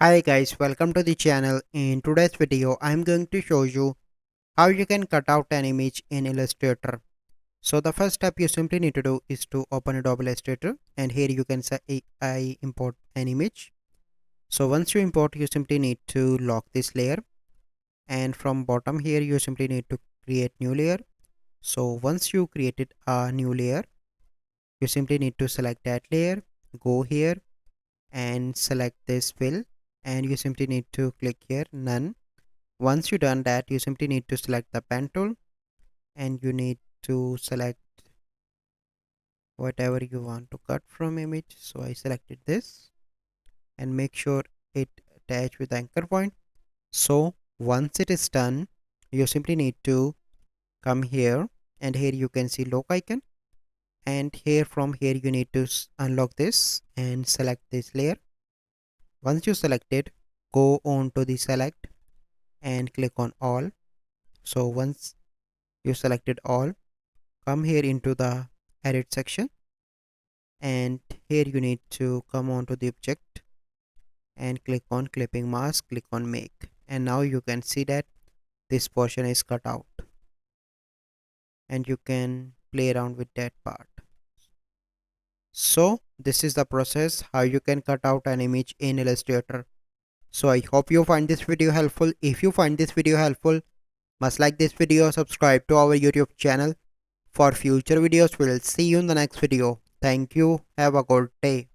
Hi guys, welcome to the channel. In today's video, I'm going to show you how you can cut out an image in Illustrator. So the first step you simply need to do is to open Adobe Illustrator, and here you can say I import an image. So once you import, you simply need to lock this layer, and from bottom here you simply need to create new layer. So once you created a new layer, you simply need to select that layer, go here and select this fill, and you simply need to click here none. Once you done that, you simply need to select the pen tool, and you need to select whatever you want to cut from image. So I selected this, and make sure it attach with the anchor point. So once it is done, you simply need to come here, and here you can see lock icon, and here from here you need to unlock this and select this layer. Once you select it, go on to the select and click on all. So once you selected all, come here into the edit section, and here you need to come on to the object and click on clipping mask, click on make, and now you can see that this portion is cut out, and you can play around with that part. So this is the process how you can cut out an image in Illustrator. So I hope you find this video helpful. If you find this video helpful, must like this video, subscribe to our YouTube channel for future videos. We'll see you in the next video. Thank you. Have a good day.